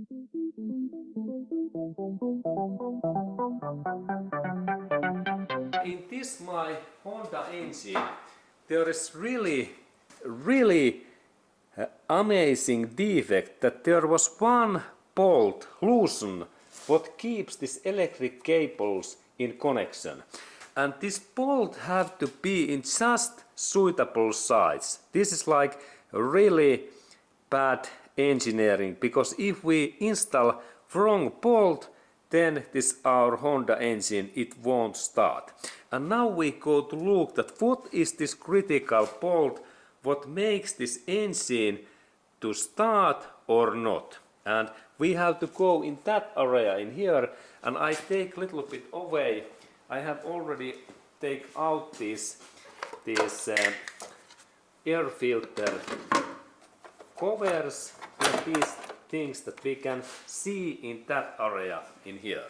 In this my Honda engine, there is really amazing defect that there was one bolt loosened what keeps these electric cables in connection. And this bolt have to be in just suitable size. This is like really bad engineering, because if we install wrong bolt, then this our Honda engine, it won't start. And now we go to look at what is this critical bolt, what makes this engine to start or not. And we have to go in that area in here, and I take a little bit away. I have already take out these air filter covers and these things that we can see in that area in here.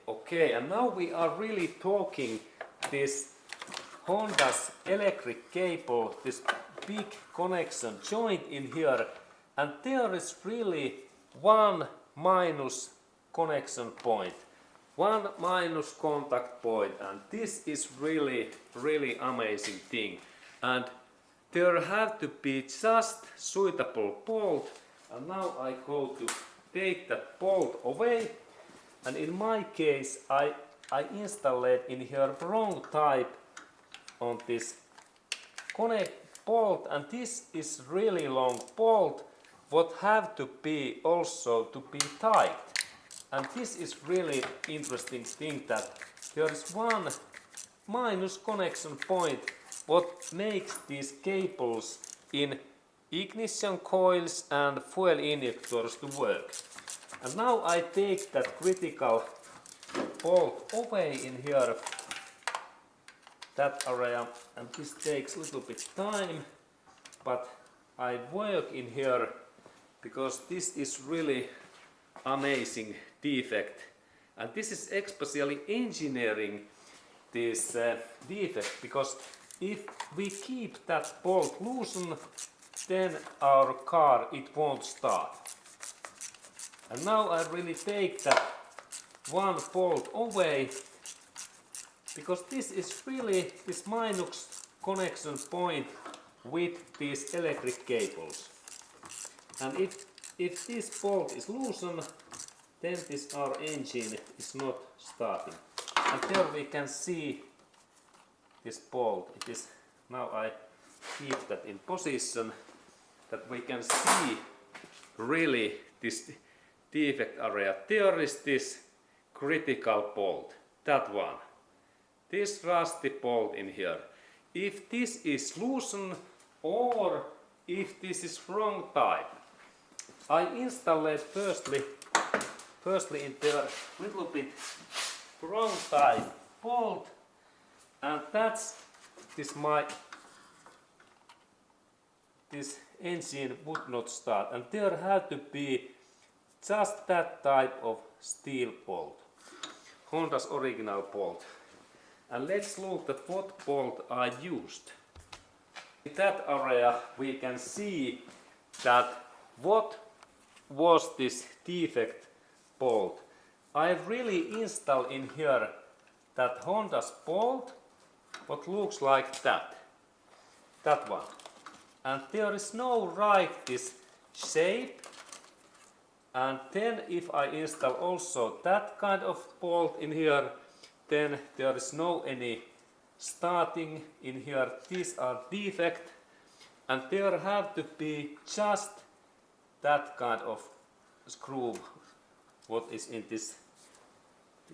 Okay, and now we are really talking this Honda's electric cable, this big connection joint in here, and there is really one minus connection point, one minus contact point, and this is really amazing thing. And there have to be just suitable bolt, and now I go to take that bolt away, and in my case I installed in here wrong type on this connect bolt, and this is really long bolt what have to be also to be tight. And this is really interesting thing that there is one minus connection point what makes these cables in ignition coils and fuel injectors to work. And now I take that critical bolt away in here, that area, and this takes a little bit time, but I work in here because this is really amazing defect, and this is especially engineering this defect, because if we keep that bolt loosened, then our car it won't start. And now I really take that one bolt away, because this is really this minus connection point with these electric cables. And if this bolt is loosened, then this our engine is not starting. And there we can see this bolt. It is now I keep that in position that we can see really this defect area. There is this critical bolt, that one. This rusty bolt in here. If this is loosened or if this is wrong type, I installed firstly in there little bit wrong type bolt, and that's this engine would not start, and there had to be just that type of steel bolt, Honda's original bolt. And let's look at what bolt I used. In that area we can see that what was this defect bolt. I really installed in here that Honda's bolt what looks like that one. And there is no right this shape. And then if I install also that kind of bolt in here, then there is no any starting in here. These are defect, and there have to be just that kind of screw what is in this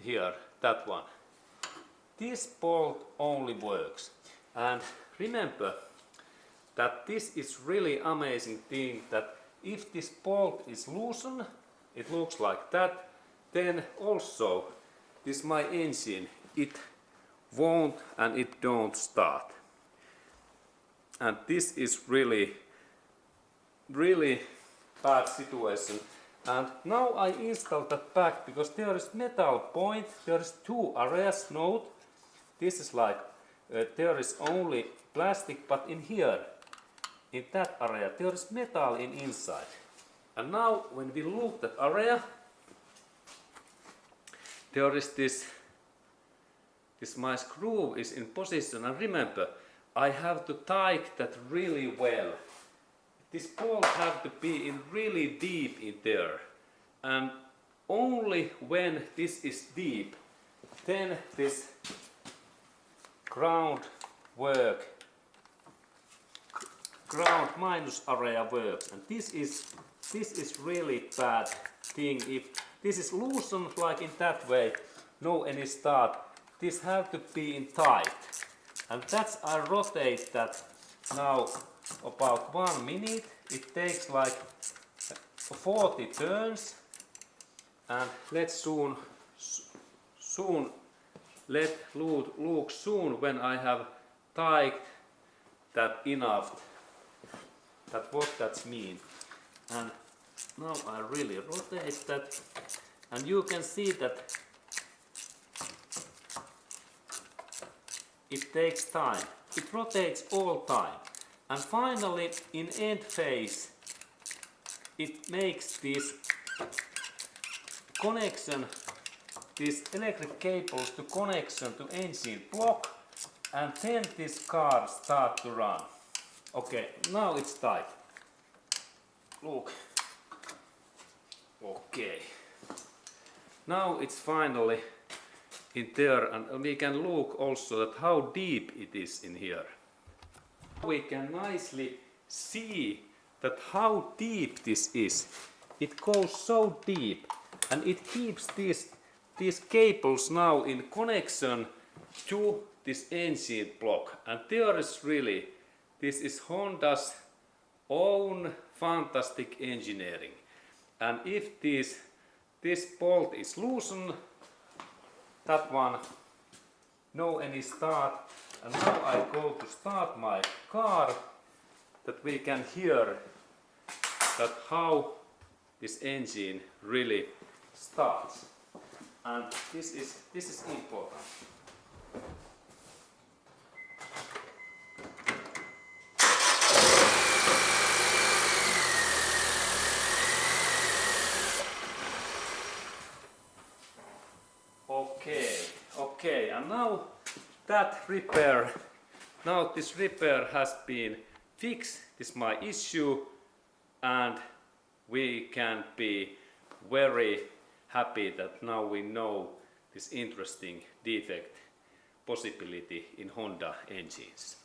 here, that one. This bolt only works. And remember that this is really amazing thing, that if this bolt is loosened, it looks like that, then also this my engine, it won't and it don't start. And this is really bad situation. And now I install that back, because there is metal point, there is two areas, note. This is like, there is only plastic, but in here, in that area, there is metal inside. And now when we look at area, there is this my screw is in position, and remember, I have to tighten that really well. This bolt have to be in really deep in there, and only when this is deep, then this ground minus area works. And this is really bad thing. If this is loosened like in that way, no any start, this have to be in tight. And that's I rotate that now about 1 minute. It takes like 40 turns, and let's soon let look soon when I have tightened that enough, that what that means. And now I really rotate that, and you can see that it takes time. It rotates all time. And finally, in end phase, it makes this connection, these electric cables to connection to engine block, and then this car start to run. Okay, now it's tight. Look. Okay. Now it's finally in there, and we can look also at how deep it is in here. We can nicely see that how deep this is. It goes so deep, and it keeps these cables now in connection to this engine block. And there is really, this is Honda's own fantastic engineering. And if this bolt is loosened, that one, no any start. And now I go to start my car, that we can hear that how this engine really starts. And this is important. Okay, and now that repair, now this repair has been fixed. This is my issue, and we can be very happy that now we know this interesting defect possibility in Honda engines.